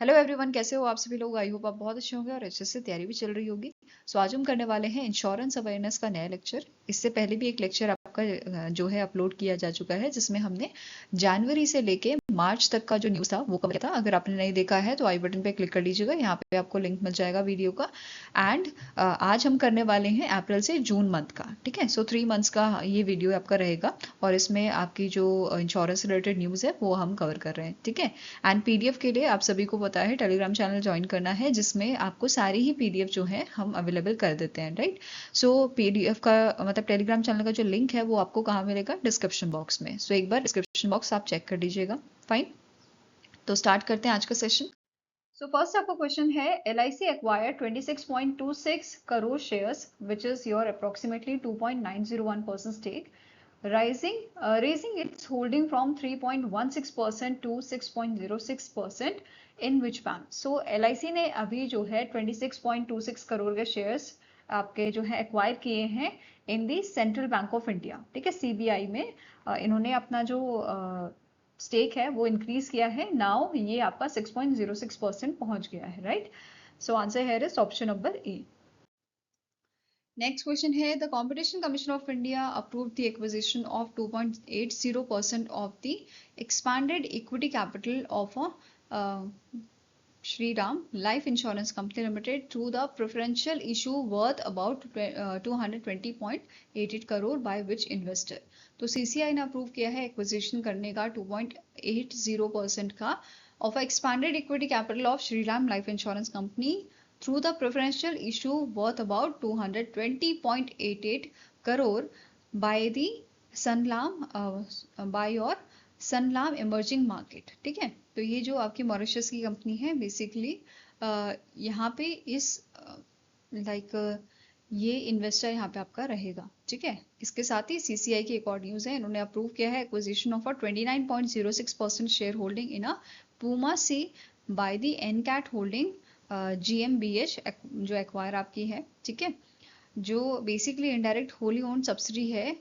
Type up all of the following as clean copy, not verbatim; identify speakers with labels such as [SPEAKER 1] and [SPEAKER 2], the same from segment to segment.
[SPEAKER 1] Hello everyone, कैसे हो आप सभी लोग। आई होप आप बहुत अच्छे होंगे और अच्छे से तैयारी भी चल रही होगी। सो आज हम करने वाले हैं इंश्योरेंस अवेयरनेस का नया लेक्चर। इससे पहले भी एक लेक्चर आपका जो है अपलोड किया जा चुका है, जिसमें हमने जनवरी से लेके मार्च तक का जो न्यूज़ था वो कवर किया था। अगर आपने नहीं देखा है तो आई बटन पे क्लिक कर लीजिएगा, यहाँ पे आपको लिंक मिल जाएगा वीडियो का। एंड आज हम करने वाले हैं अप्रैल से जून मंथ का। ठीक है, सो 3 मंथ्स का ये वीडियो आपका रहेगा और इसमें आपकी जो इंश्योरेंस रिलेटेड न्यूज़ है वो हम कवर कर रहे हैं। ठीक है, एंड पीडीएफ के लिए आप सभी को पता है टेलीग्राम चैनल ज्वाइन करना है, जिसमें आपको सारी ही पीडीएफ जो है हम अवेलेबल कर देते हैं। राइट, सो पीडीएफ का मतलब टेलीग्राम चैनल का जो लिंक है वो आपको कहाँ मिलेगा, डिस्क्रिप्शन बॉक्स में। सो एक बार डिस्क्रिप्शन बॉक्स आप चेक कर लीजिएगा। फाइन, तो स्टार्ट करते हैं आज का सेशन। सो फर्स्ट आपका क्वेश्चन है, LIC acquired 26.26 crore shares, which is your approximately 2.901% stake, raising its holding from 3.16% to 6.06% in which bank? So LIC ने अभी जो है 26.26 करोड़ के शेयर्स आपके जो है एक्वायर किए हैं in the central bank of India. ठीक है, CBI में इन्होंने अपना जो स्टेक है वो इंक्रीज किया है। नाउ ये आपका 6.06% पहुंच गया है। Right, so answer here is option number A. Next question है, the competition commission of India approved the acquisition of 2.80% of the expanded equity capital of Shriram Life Insurance Company Limited through the preferential issue worth about 220.88 crore by which investor? तो CCI ने approve किया है acquisition करने का 2.80% का of expanded equity capital of Shriram Life Insurance Company through the preferential issue worth about 220.88 crore by the Sunlam by your Sanlam emerging market. ठीक है, तो ये जो आपकी मॉरिशस की कंपनी है बेसिकली यहाँ पे इस ये इन्वेस्टर यहाँ पे आपका रहेगा। ठीक है, इसके साथ ही CCI की एक और न्यूज़ है, इन्होंने अप्रूव किया है acquisition of 29.06% share holding in a Puma SE by the Encat holding GmbH जो एक्वायर आपकी है। ठीक है, जो basically indirect wholly owned subsidy है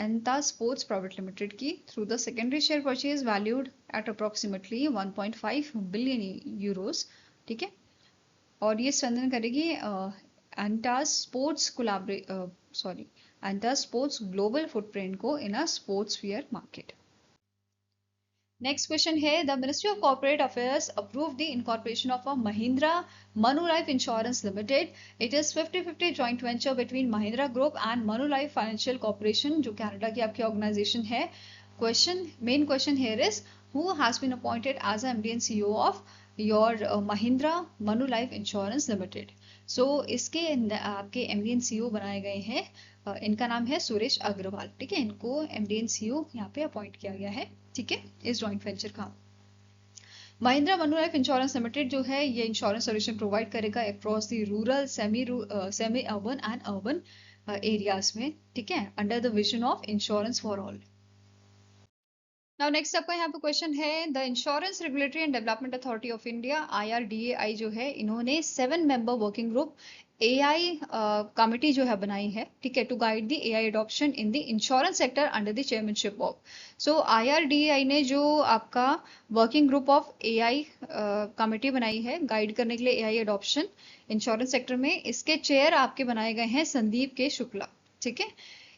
[SPEAKER 1] Anta Sports Private Limited की through the secondary share purchase valued at approximately 1.5 billion euros। ठीक है, और ये स्ट्रेंथन करेगी Anta Sports ग्लोबल फुटप्रिंट को in a sportswear market. Next question है, the ministry of corporate affairs approve the incorporation of a Mahindra Manulife insurance limited. It is 50-50 joint venture between Mahindra group and Manulife financial corporation, जो Canada की आपकी organisation है। Main question here is, who has been appointed as MD and CEO of your Mahindra Manulife insurance limited? So इसके आपके MD and CEO बनाए गए हैं, इनका नाम है सुरेश अग्रवाल। ठीक है, इनको MD and CEO यहाँ पे अपॉइंट किया गया है। ठीक है, इस जॉइंट वेंचर का Mahindra Manulife insurance limited जो है ये इंश्योरेंस सोल्यूशन प्रोवाइड करेगा across the rural semi urban and urban areas में। ठीक है, under the vision of insurance for all. Now next आपका यहाँ पे क्वेश्चन है, the insurance regulatory and development authority of India IRDAI जो है, इन्होंने 7 member working group AI committee जो है बनाई है। ठीक है, to guide the AI adoption in the insurance sector under the chairmanship of. So IRDAI ने जो आपका working group of AI committee बनाई है गाइड करने के लिए AI अडॉप्शन इंश्योरेंस सेक्टर में, इसके चेयर आपके बनाए गए हैं संदीप के शुक्ला। ठीक है,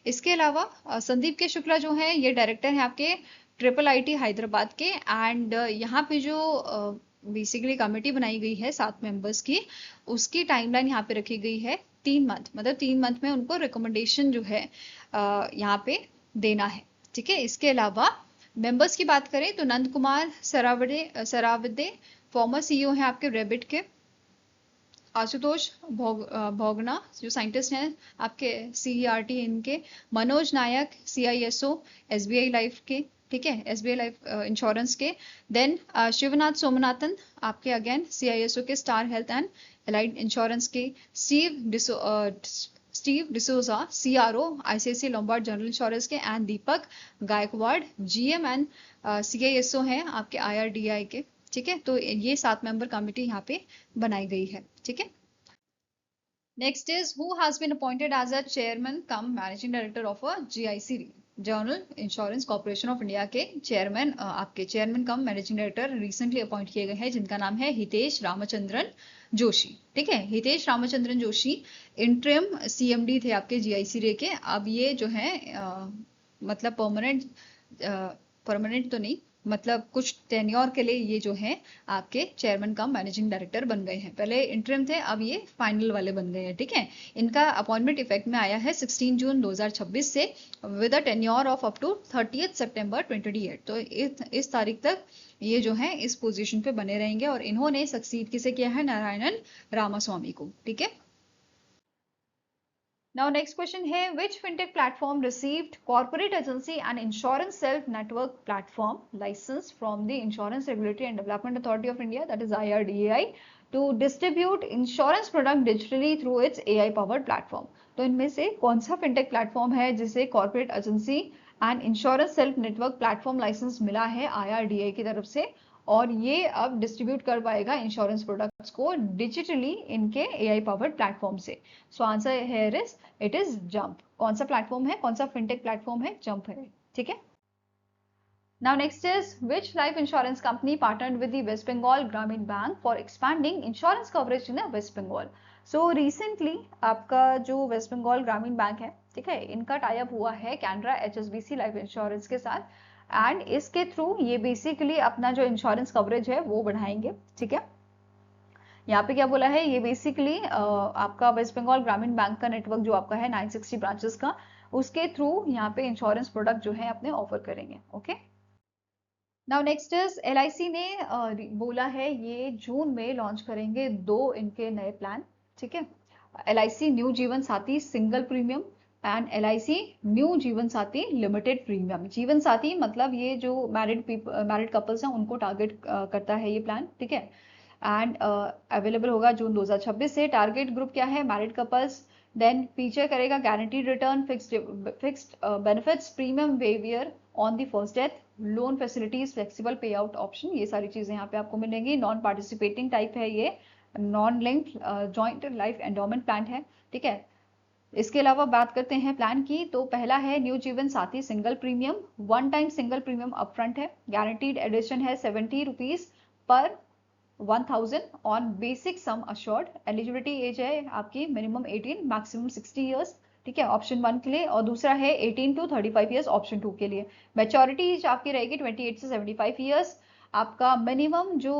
[SPEAKER 1] इसके अलावा संदीप के शुक्ला जो है ये डायरेक्टर हैं आपके IIIT हैदराबाद के। एंड यहाँ पे जो बेसिकली कमेटी बनाई गई है 7 मेंबर्स की, उसकी टाइमलाइन यहाँ पे रखी गई है 3 मंथ, मतलब 3 मंथ में उनको रिकमेंडेशन जो है यहाँ पे देना है। ठीक है, इसके अलावा मेंबर्स की बात करें तो नंद कुमार सरावदे फॉर्मर CEO हैं आपके रेबिट के, आशुतोष भोगना जो साइंटिस्ट हैं आपके CERT इनके, Manoj Nayak CISO SBI life के। ठीक है, SBI लाइफ इंश्योरेंस के। देन शिवनाथ सोमनाथन आपके अगेन CISO के star health and allied insurance के। Steve D'Souza CRO ICICI Lombard general insurance के। And Deepak Gaikwad GM and CISO हैं आपके IRDAI के। ठीक है, तो ये 7 मेंबर कमिटी यहाँ पे बनाई गई है। ठीक है, next is, who has been appointed as a chairman cum managing director of a GIC general insurance corporation of India के चेयरमैन, आपके chairman cum managing director recently appoint किए गए हैं, जिनका नाम है हितेश रामचंद्रन जोशी। ठीक है, हितेश रामचंद्रन जोशी इंटरिम सीएमडी थे आपके जीआईसी रे के। अब ये जो है मतलब परमानेंट तो नहीं, मतलब कुछ टेन्योर के लिए ये जो है आपके चेयरमैन कम मैनेजिंग डायरेक्टर बन गए हैं। पहले इंटरिम थे, अब ये फाइनल वाले बन गए हैं। ठीक है, इनका अपॉइंटमेंट इफेक्ट में आया है 16 जून 2026 से, with a tenure of up to 30 सितंबर 2028। तो इस तारीख तक ये जो है इस पोजीशन पे बने रहेंगे, और इन्होंने सक्सीड किसे किया है? नारायणन रामास्वामी को। ठीक है, now next question है, which fintech platform received corporate agency and insurance self network platform license from the Insurance Regulatory and Development Authority of India, that is IRDAI, to distribute insurance product digitally through its AI powered platform? तो इनमें से कौन सा fintech platform है जिसे corporate agency and insurance self network platform license मिला है IRDAI की तरफ से, और ये अब डिस्ट्रीब्यूट कर पाएगा इंश्योरेंस प्रोडक्ट्स को डिजिटली इनके AI पावर्ड प्लेटफॉर्म से? सो answer here is it is jump. कौन सा प्लेटफॉर्म है, कौन सा फिनटेक प्लेटफॉर्म है? जंप है। ठीक है, now next is, which life insurance company partnered with the West Bengal Grameen Bank for expanding insurance coverage in the West Bengal? So recently आपका जो वेस्ट बंगाल ग्रामीण बैंक है, ठीक है, इनका टाई अप हुआ है कैनरा HSBC लाइफ इंश्योरेंस के साथ, एंड इसके थ्रू ये बेसिकली अपना जो इंश्योरेंस कवरेज है वो बढ़ाएंगे। ठीक है, यहाँ पे क्या बोला है, ये बेसिकली आपका वेस्ट बंगाल ग्रामीण बैंक का नेटवर्क जो आपका है 960 ब्रांचेस का, उसके थ्रू यहाँ पे इंश्योरेंस प्रोडक्ट जो है अपने ऑफर करेंगे। Okay, now next is, LIC ने बोला है ये जून में लॉन्च करेंगे 2 इनके नए प्लान। ठीक है, LIC new Jeevan Saathi single premium and LIC new Jeevan साथी लिमिटेड प्रीमियम। जीवन साथी मतलब ये जो मैरिड कपल्स हैं उनको टारगेट करता है ये प्लान। ठीक है, एंड अवेलेबल होगा जून 2026 से। टारगेट ग्रुप क्या है? Married couples. देन फीचर करेगा guaranteed return, fixed benefits, premium waiver on the first death, loan facilities, flexible पे आउट ऑप्शन, ये सारी चीजें यहाँ पे आपको मिलेंगी। नॉन पार्टिसिपेटिंग टाइप है ये, non linked joint life endowment plan है। ठीक है, इसके अलावा बात करते हैं प्लान की, तो पहला है new Jeevan Saathi single premium, one time single premium upfront है, गारंटीड एडिशन है 70 रुपीज पर 1000 on basic sum assured. Eligibility age है आपकी मिनिमम 18, मैक्सिमम 60 इयर्स। ठीक है, ऑप्शन 1 के लिए, और दूसरा है 18 to 35 इयर्स ऑप्शन 2 के लिए। मैच्योरिटी एज आपकी रहेगी 28 से 75 इयर्स। आपका मिनिमम जो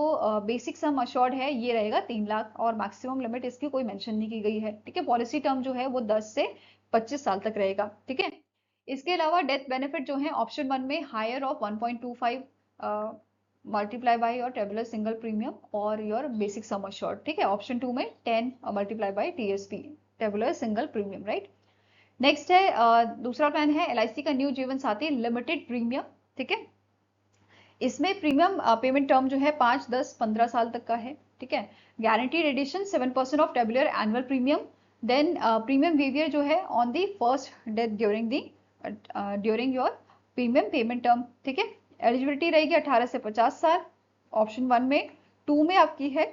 [SPEAKER 1] बेसिक सम अश्योर्ड है ये रहेगा 3 लाख, और मैक्सिमम लिमिट इसकी कोई मेंशन नहीं की गई है। ठीक है, पॉलिसी टर्म जो है वो 10 से 25 साल तक रहेगा। ठीक है, इसके अलावा डेथ बेनिफिट जो है ऑप्शन 1 में higher of 1.25 multiply by your tabular single premium और योर बेसिक सम अश्योर्ड। ठीक है, ऑप्शन 2 में 10 multiply by TSP tabular single premium. Right, next है दूसरा प्लान है LIC का न्यू जीवन साथी लिमिटेड प्रीमियम। ठीक है, इसमें प्रीमियम पेमेंट टर्म जो है 5, 10, 15 साल तक का है। ठीक है, guaranteed addition 7% of tabular annual premium, then premium waiver जो है on the first death during your premium payment term. ठीक है, एलिजिबिलिटी रहेगी 18 से 50 साल ऑप्शन 1 में। 2 में आपकी है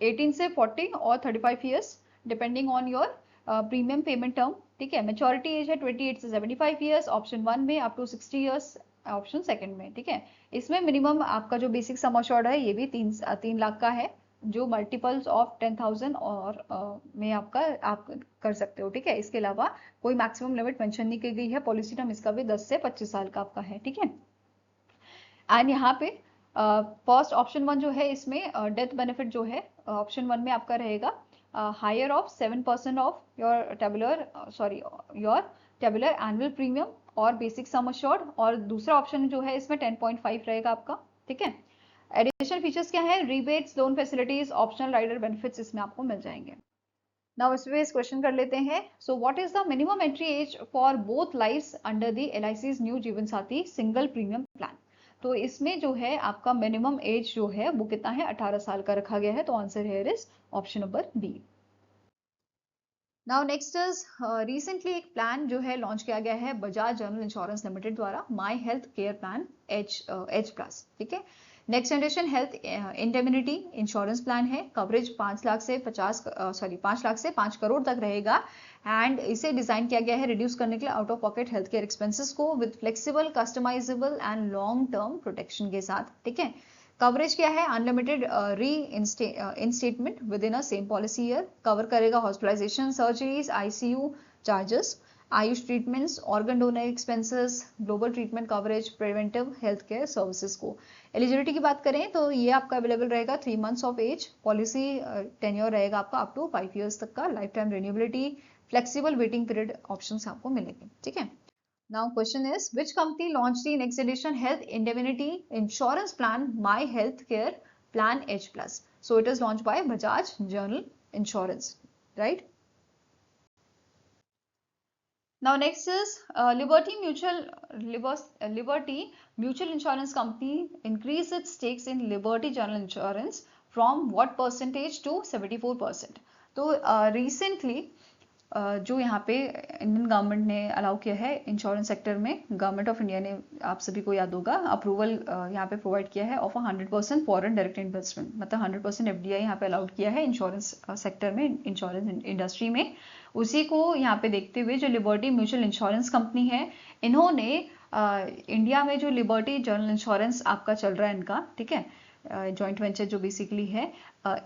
[SPEAKER 1] 18 से 40 और 35 years depending on your premium payment term. ठीक है, मेच्योरिटी एज है 28 से 75 इयर्स ऑप्शन 1 में, अप टू 60 इयर्स ऑप्शन 2 में। ठीक है, इसमें मिनिमम आपका जो बेसिक सम अश्योर्ड है ये भी 3 लाख का है, जो मल्टीपल्स ऑफ 10,000 और में आपका आप कर सकते हो। ठीक है, इसके अलावा कोई मैक्सिमम लिमिट मेंशन नहीं की गई है। पॉलिसी टर्म इसका भी 10 से 25 साल का आपका है। ठीक है, एंड यहाँ पे फर्स्ट ऑप्शन 1 जो है इसमें डेथ बेनिफिट जो है ऑप्शन 1 में आपका रहेगा higher of 7% of your tabular annual premium और बेसिक सम अश्योर्ड, और दूसरा ऑप्शन जो है इसमें 10.5 रहेगा आपका। ठीक है, एडिशनल फीचर्स क्या है? Rebates, loan facilities, optional rider benefits इसमें आपको मिल जाएंगे। नाउ इस पे इस क्वेश्चन कर लेते हैं। So what is the minimum entry age for both lifes under the LIC's new Jeevan Saathi single premium plan? तो इसमें जो है आपका मिनिमम एज जो है वो कितना है? 18 साल का रखा गया है। तो answer here is option number B. Now next is, recently एक प्लान जो है लॉन्च किया गया है बजाज जनरल इंश्योरेंस लिमिटेड द्वारा, माई हेल्थ केयर प्लान H+। ठीक है, next generation health indemnity insurance plan है, कवरेज 5 लाख से 5 करोड़ तक रहेगा एंड इसे डिजाइन किया गया है रिड्यूस करने के लिए out of pocket health care expenses को with flexible customisable and long term protection के साथ, ठीक है। कवरेज क्या है, unlimited reinstatement within a same policy year, cover करेगा hospitalisation, surgeries, ICU charges, AYUSH treatments, organ donor expenses, global treatment coverage, preventive health care services को। Eligibility की बात करें तो ये आपका अवेलेबल रहेगा 3 months of age, policy tenure रहेगा आपका अप टू 5 ईयर्स तक का, lifetime renewability, flexible waiting period options आपको मिलेंगे, ठीक है। Now question is which company launch the next edition health indemnity insurance plan my health care plan H plus, so it is launch by Bajaj general insurance, right. Now next is Liberty Mutual Insurance Company increased its stakes in Liberty General Insurance from what percentage to 74%. तो recently जो यहाँ पे Indian government ने allow किया है insurance sector में, government of India ने, आप सभी को याद होगा, अप्रूवल यहाँ पे प्रोवाइड किया है ऑफ 100% फॉरेन डायरेक्ट इन्वेस्टमेंट, मतलब 100% FDI यहाँ पे अलाउड किया है इंश्योरेंस सेक्टर में, इंश्योरेंस इंडस्ट्री में। उसी को यहाँ पे देखते हुए जो लिबर्टी म्यूचुअल इंश्योरेंस कंपनी है, इन्होंने इंडिया में जो लिबर्टी जनरल इंश्योरेंस आपका चल रहा है इनका, ठीक है, जॉइंट वेंचर जो बेसिकली है,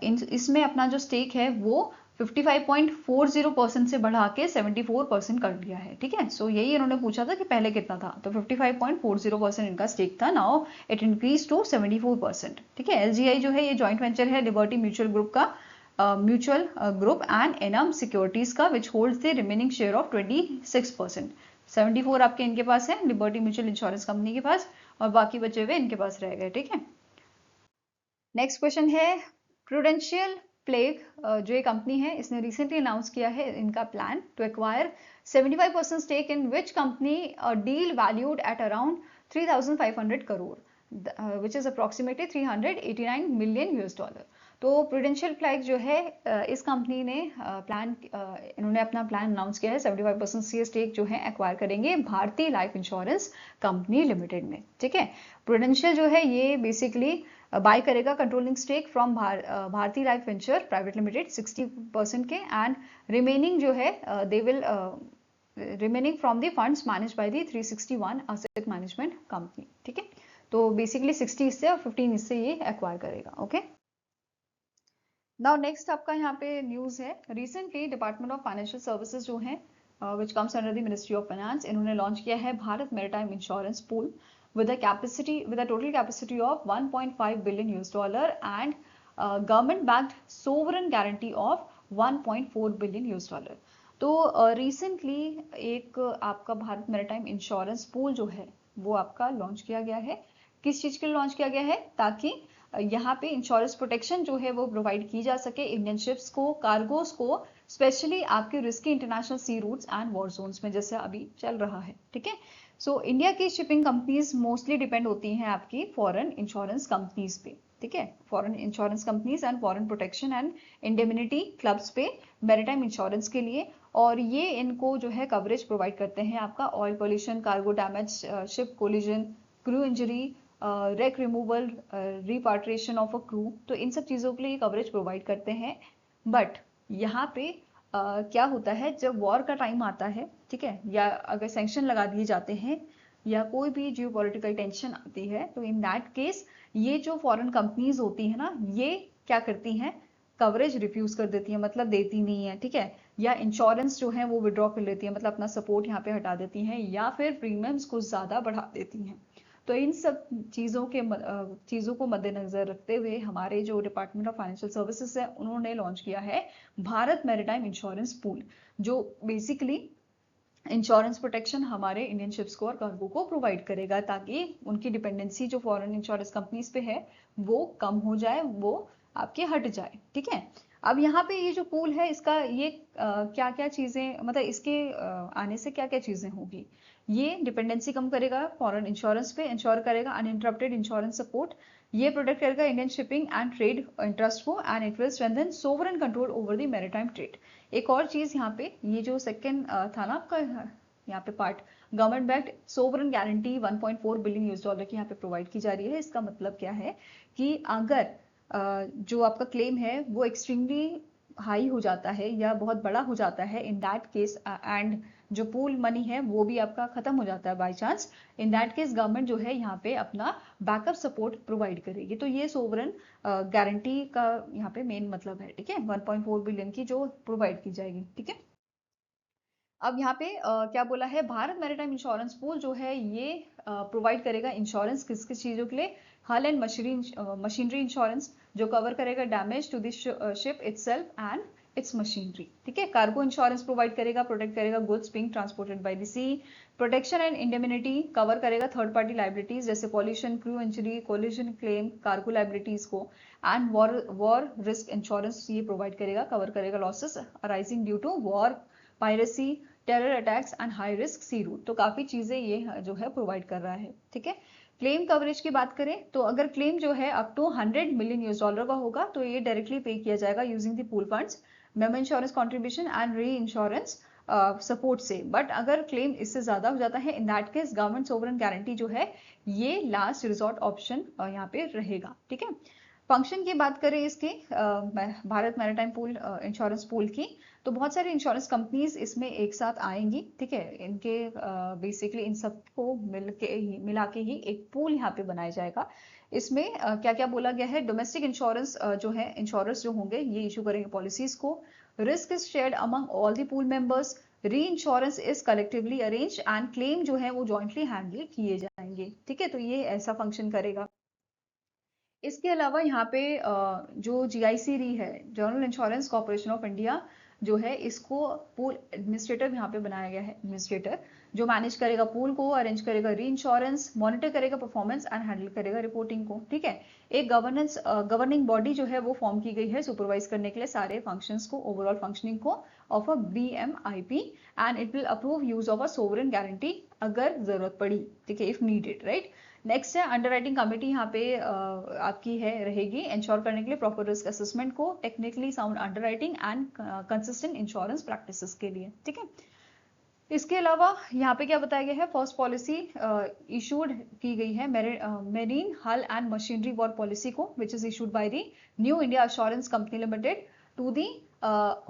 [SPEAKER 1] इसमें अपना जो स्टेक है वो 55.40% से बढ़ा के 74% कर दिया है, ठीक है। सो यही इन्होंने पूछा था कि पहले कितना था, तो 55.40% इनका स्टेक था, नाउ इट इंक्रीज टू 74%, ठीक है। LGI जो है ये जॉइंट वेंचर है लिबर्टी म्यूचुअल ग्रुप का, Mutual group and Enam securities का, which holds the remaining share of 26%। 74 आपके इनके पास है लिबर्टी म्यूचुअल इंश्योरेंस कंपनी के पास, और बाकी बचे हुए इनके पास रह गए, ठीक है। नेक्स्ट क्वेश्चन है प्रूडेंशियल प्लेग, जो ये कंपनी है इसने रिसेंटली अनाउंस किया है इनका plan to acquire 75% stake in which company, deal valued at around 3,500 crore which is approximately 389 million $। तो प्रूडेंशियल प्लेग जो है इस कंपनी ने इन्होंने अपना प्लान अनाउंस किया है, 75% से स्टेक जो है एक्वायर करेंगे भारतीय लाइफ इंश्योरेंस कंपनी लिमिटेड में, ठीक है। प्रूडेंशियल जो है ये बेसिकली बाय करेगा कंट्रोलिंग स्टेक फ्रॉम भारतीय लाइफ वेंचर प्राइवेट लिमिटेड 60% के, एंड रिमेनिंग जो है they will remaining from the funds manage by the 361 asset management company, ठीक है। तो बेसिकली 60 इससे और 15 इससे ये एक्वायर करेगा, ओके। नाउ नेक्स्ट आपका यहाँ पे न्यूज है, recently department of financial services जो है which comes under the ministry of finance, इन्होंने लॉन्च किया है Bharat maritime insurance pool with a total capacity of 1.5 billion $, and government backed sovereign guarantee of 1.4 billion $। तो रिसेंटली एक आपका Bharat maritime insurance pool जो है वो आपका लॉन्च किया गया है, किस चीज के लिए लॉन्च किया गया है, ताकि यहाँ पे इंश्योरेंस प्रोटेक्शन जो है वो प्रोवाइड की जा सके इंडियन शिप्स को, कार्गोस को, स्पेशली आपके risky international sea routes and war zones में जैसे अभी चल रहा है, ठीक है। सो इंडिया की शिपिंग कंपनीज मोस्टली डिपेंड होती हैं आपकी फॉरेन इंश्योरेंस कंपनीज पे, ठीक है, foreign insurance companies and foreign protection and indemnity clubs पे मैरीटाइम इंश्योरेंस के लिए, और ये इनको जो है कवरेज प्रोवाइड करते हैं आपका oil pollution, cargo damage, ship collision, crew injury, wreck removal, repatriation of a crew, तो इन सब चीज़ों के लिए कवरेज प्रोवाइड करते हैं। बट यहाँ पे क्या होता है जब वॉर का टाइम आता है, ठीक है, या अगर सैंक्शन लगा दिए जाते हैं या कोई भी जियोपॉलिटिकल टेंशन आती है, तो इन दैट केस ये जो फॉरेन कंपनीज होती है ना, ये क्या करती हैं, कवरेज रिफ्यूज कर देती है, मतलब देती नहीं है, ठीक है, या इंश्योरेंस जो है वो विड्रॉ कर लेती है, मतलब अपना सपोर्ट यहाँ पे हटा देती हैं, या फिर प्रीमियम्स कुछ ज्यादा बढ़ा देती हैं। तो इन सब चीज़ों को मद्देनजर रखते हुए हमारे जो डिपार्टमेंट ऑफ फाइनेंशियल सर्विसेज है उन्होंने लॉन्च किया है भारत मैरीटाइम इंश्योरेंस पूल, जो बेसिकली इंश्योरेंस प्रोटेक्शन हमारे इंडियन शिप्स को और कार्गो को प्रोवाइड करेगा, ताकि उनकी डिपेंडेंसी जो फॉरेन इंश्योरेंस कंपनीज पे है वो कम हो जाए, वो आपके हट जाए, ठीक है। अब यहाँ पे ये जो पूल है इसका ये क्या क्या चीजें, मतलब इसके आने से क्या क्या चीजें होगी, ये डिपेंडेंसी कम करेगा फॉरेन इंश्योरेंस पे, इंश्योर करेगा अनइंटरप्टेड इंश्योरेंस सपोर्ट, ये प्रोटेक्ट करेगा Indian shipping and trade interest को, and it will strengthen sovereign control over the maritime trade. एक और चीज यहाँ पे, ये जो सेकंड था ना आपका यहाँ पे part, government backed sovereign guarantee 1.4 billion US dollar की यहाँ पे प्रोवाइड की जा रही है। इसका मतलब क्या है कि अगर जो आपका क्लेम है वो एक्सट्रीमली हाई हो जाता है या बहुत बड़ा हो जाता है, इन दैट केस एंड जो पूल मनी है वो भी आपका खत्म हो जाता है by chance, in that case government जो है यहाँ पे अपना बैकअप सपोर्ट प्रोवाइड करेगी। तो ये सोवरेन गारंटी का यहाँ पे मेन मतलब है, ठीक है, 1.4 बिलियन की जो प्रोवाइड की जाएगी, ठीक है। अब यहाँ पे क्या बोला है, भारत मैरीटाइम इंश्योरेंस पूल जो है ये प्रोवाइड करेगा इंश्योरेंस किस किस चीज़ों के लिए, हल एंड मशीनरी इंश्योरेंस जो कवर करेगा damage to this ship itself and its machinery, ठीक है। कार्गो इंश्योरेंस प्रोवाइड करेगा, प्रोटेक्ट करेगा goods being transported by the sea. Protection and indemnity cover करेगा थर्ड पार्टी लाइबिलिटीज जैसे pollution, crew injury, collision claim, cargo liabilities को। And war risk insurance ये provide करेगा, cover करेगा losses arising due to war, piracy, terror attacks and high risk C root. तो काफी चीजें ये जो है प्रोवाइड कर रहा है, ठीक है। क्लेम कवरेज की बात करें तो अगर क्लेम जो है up to 100 million US dollar का होगा तो ये डायरेक्टली पे किया जाएगा using the pool funds, memo insurance contribution and reinsurance support से। बट अगर क्लेम इससे ज्यादा हो जाता है, in that case government sovereign guarantee जो है ये लास्ट रिजॉर्ट ऑप्शन यहाँ पे रहेगा, ठीक है। फंक्शन की बात करें इसके Bharat maritime pool insurance pool की, तो बहुत सारी इंश्योरेंस कंपनीज इसमें एक साथ आएंगी, ठीक है। इनके बेसिकली इन सबको मिला के ही एक पूल यहाँ पे बनाया जाएगा। इसमें क्या क्या बोला गया है, डोमेस्टिक इंश्योरेंस जो है इंश्योरेंस जो होंगे ये इशू करेंगे पॉलिसीज को, risk is shared among all the pool members, reinsurance is collectively arrange and claim जो है वो जॉइंटली हैंडल किए जाएंगे, ठीक है। तो ये ऐसा फंक्शन करेगा। इसके अलावा यहाँ पे जो जीआईसी री है, general insurance corporation of India जो है, इसको पूल एडमिनिस्ट्रेटर यहाँ पे बनाया गया है, एडमिनिस्ट्रेटर जो मैनेज करेगा पूल को, अरेंज करेगा री इंश्योरेंस, मॉनिटर करेगा परफॉर्मेंस एंड हैंडल करेगा रिपोर्टिंग को, ठीक है। एक गवर्निंग बॉडी जो है वो फॉर्म की गई है सुपरवाइज करने के लिए सारे फंक्शंस को, ओवरऑल फंक्शनिंग को of a BMIP, and it will approve use of a sovereign guarantee अगर जरूरत पड़ी, ठीक है, इफ नीडेड, राइट। नेक्स्ट है अंडरराइटिंग कमेटी यहाँ पे आपकी है रहेगी इंश्योर करने के लिए प्रॉपर रिस्क असेसमेंट को, technically sound underwriting and consistent insurance practices के लिए, ठीक है। इसके अलावा यहाँ पे क्या बताया गया है, फर्स्ट पॉलिसी इशूड की गई है मेरीन हल एंड मशीनरी वॉर पॉलिसी को, which is issued by the New India Assurance company limited to the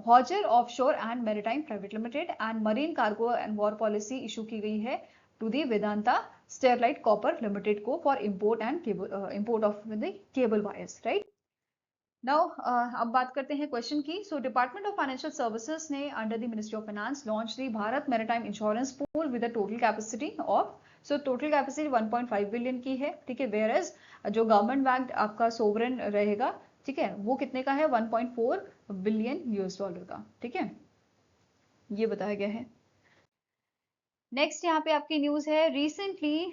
[SPEAKER 1] Hojer offshore and maritime private limited, and marine cargo and war policy issue की गई है to the Vedanta Sterlite copper limited को for import and import of the cable wires, right. Now अब बात करते हैं question की। So department of financial services ने under the ministry of finance launch the Bharat maritime insurance pool with a total capacity of, so total capacity 1.5 billion की है, ठीक है। वेयर एज जो गवर्नमेंट बैक्ड आपका सोवरेन रहेगा, ठीक है, वो कितने का है, 1.4 बिलियन यूएस डॉलर का, ठीक है, ये बताया गया है। नेक्स्ट यहाँ पे आपकी न्यूज है, रिसेंटली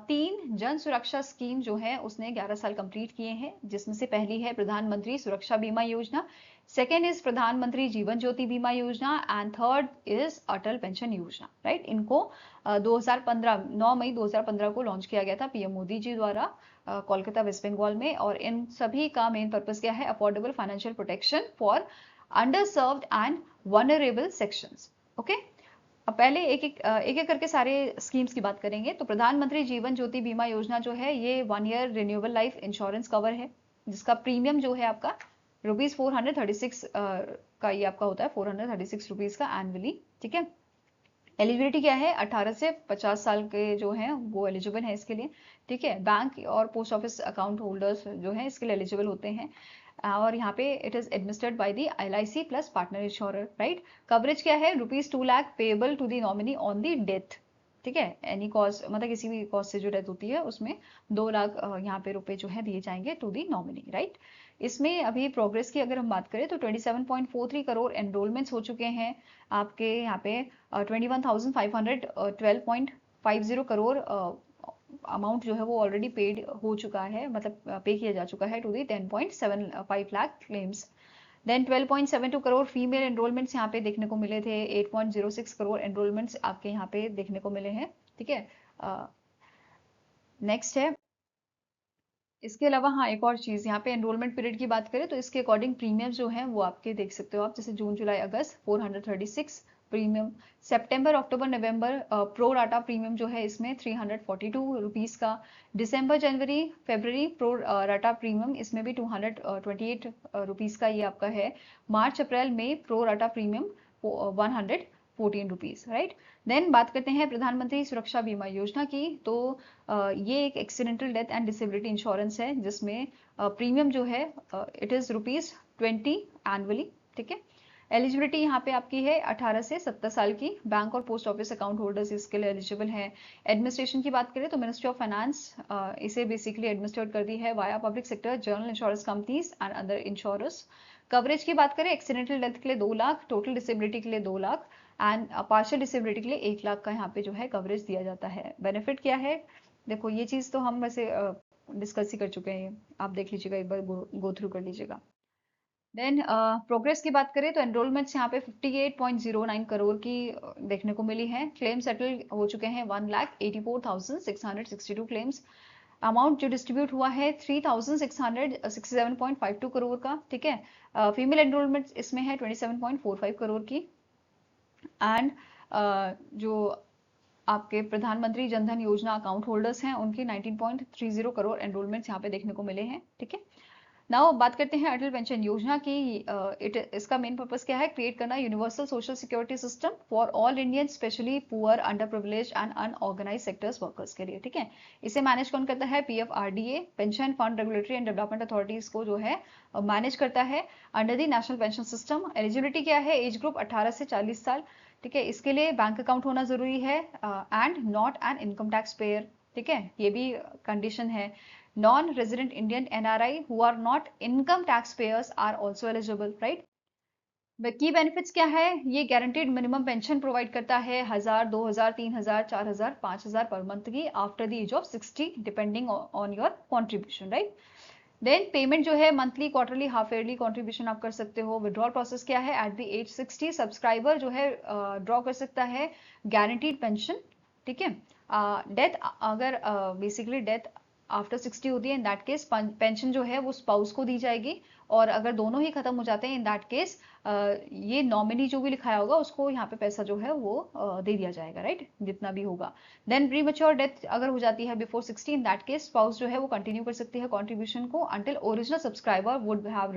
[SPEAKER 1] 3 जन सुरक्षा स्कीम जो है उसने 11 साल कंप्लीट किए हैं, जिसमें से पहली है प्रधानमंत्री सुरक्षा बीमा योजना, सेकेंड इज प्रधानमंत्री जीवन ज्योति बीमा योजना, and third is Atal pension योजना, राइट। इनको 2015 9 मई 2015 को लॉन्च किया गया था पीएम मोदी जी द्वारा कोलकाता वेस्ट बंगाल में, और इन सभी का मेन पर्पस क्या है, affordable financial protection for under served and vulnerable sections, okay. अब पहले एक करके सारे स्कीम्स की बात करेंगे। तो प्रधानमंत्री जीवन ज्योति बीमा योजना जो है ये 1 year renewable life insurance cover है, जिसका प्रीमियम जो है आपका ₹436 का ये आपका होता है, 436 रुपीज का एनुअली, ठीक है। एलिजिबिलिटी क्या है, 18 से 50 साल के जो हैं वो एलिजिबल है इसके लिए, ठीक है। बैंक और पोस्ट ऑफिस अकाउंट होल्डर्स जो हैं इसके लिए एलिजिबल होते हैं, और यहाँ पे it is administered by the LIC plus partner insurer, right. Coverage क्या है, ₹2 lakh payable to the nominee on the death, ठीक है। एनी कॉज मतलब किसी भी कॉज से जो डेथ होती है उसमें 2 लाख यहाँ पे रुपए जो है दिए जाएंगे टू दी नॉमिनी, राइट। इसमें अभी प्रोग्रेस की अगर हम बात करें तो 27.43 करोड़ एनरोलमेंट्स हो चुके हैं आपके यहाँ पे, 21,512.50 करोड़ अमाउंट जो है वो ऑलरेडी पेड हो चुका है, मतलब पे किया जा चुका है to the 10.75 lakh claims. Then 12.72 crore female enrolments यहाँ पे देखने को मिले थे, 8.06 करोड़ एनरोलमेंट्स आपके यहाँ पे देखने को मिले हैं, ठीक है। नेक्स्ट है, इसके अलावा हाँ एक और चीज यहाँ पे एनरोलमेंट पीरियड की बात करें तो इसके अकॉर्डिंग प्रीमियम जो है वो आपके देख सकते हो आप, जैसे जून जुलाई अगस्त 436 प्रीमियम। सितंबर अक्टूबर नवंबर प्रो राटा प्रीमियम जो है इसमें 342 रुपीस का। दिसंबर जनवरी फरवरी प्रो राटा प्रीमियम इसमें भी 228 रुपीस का ये आपका है। मार्च अप्रैल मई pro rata premium 114 rupees, right. Then बात करते हैं प्रधानमंत्री सुरक्षा बीमा योजना की। तो ये एक accidental death and disability insurance है जिसमें प्रीमियम जो है इट इज ₹20 एनुअली, ठीक है। एलिजिबिलिटी यहाँ पे आपकी है 18 से 70 साल की। बैंक और पोस्ट ऑफिस अकाउंट होल्डर्स इसके लिए एलिजिबल हैं। एडमिनिस्ट्रेशन की बात करें तो मिनिस्ट्री ऑफ फाइनेंस इसे बेसिकली एडमिनिस्ट्रेट कर दी है via public sector general insurance companies and other insurers. Coverage की बात करें एक्सीडेंटल डेथ के लिए 2 लाख, टोटल डिसेबिलिटी के लिए 2 लाख एंड पार्शियल डिसेबिलिटी के लिए 1 लाख का यहाँ पे जो है कवरेज दिया जाता है। बेनिफिट क्या है, देखो ये चीज तो हम वैसे डिस्कस ही कर चुके हैं, आप देख लीजिएगा, एक बार गो थ्रू कर लीजिएगा। देन प्रोग्रेस की बात करें तो एनरोलमेंट्स यहाँ पे 58.09 करोड़ की देखने को मिली है। क्लेम सेटल हो चुके हैं 1,84,662 क्लेम्स। अमाउंट जो डिस्ट्रीब्यूट हुआ है 3,667.52 करोड़ का, ठीक है। फीमेल एनरोलमेंट इसमें है 27.45 करोड़ की। एंड जो आपके प्रधानमंत्री जनधन योजना अकाउंट होल्डर्स हैं उनकी 19.30 करोड़ एनरोलमेंट्स यहाँ पे देखने को मिले हैं, ठीक है। नाउ बात करते हैं अटल पेंशन योजना की। इसका मेन पर्पस क्या है, क्रिएट करना universal social security system for all Indian specially poor under privilege and unorganised sectors workers के लिए, ठीक है। इसे मैनेज कौन करता है, PFRDA pension fund regulatory and development authorities को जो है मैनेज करता है under the national pension system. Eligibility क्या है, एज ग्रुप 18 से 40 साल, ठीक है। इसके लिए बैंक अकाउंट होना जरूरी है and not an income tax payer, ठीक है, ये भी कंडीशन है। Non-resident Indian NRI who are not income taxpayers are also eligible, right? Key benefits क्या है, ये गारंटीड मिनिमम पेंशन प्रोवाइड करता है 1000, 2000, 3000, 4000, 5000 पर मंथ की after the age of 60 depending on your contribution, right. Then payment जो है monthly, quarterly, half yearly contribution आप कर सकते हो। विड्रॉल प्रोसेस क्या है, एट द एज 60 सब्सक्राइबर जो है ड्रॉ कर सकता है गारंटीड पेंशन, ठीक है। डेथ अगर बेसिकली डेथ आफ्टर 60 होती है, इन दैट केस पेंशन जो है वो स्पाउस को दी जाएगी। और अगर दोनों ही खत्म हो जाते हैं इन दैट केस ये नॉमिनी जो भी लिखाया होगा उसको यहाँ पे पैसा जो है वो दे दिया जाएगा, राइट, जितना भी होगा। देन प्री मैच्योर डेथ अगर हो जाती है before 60, in that case spouse जो है वो कंटिन्यू कर सकती है कॉन्ट्रीब्यूशन को until original subscriber would have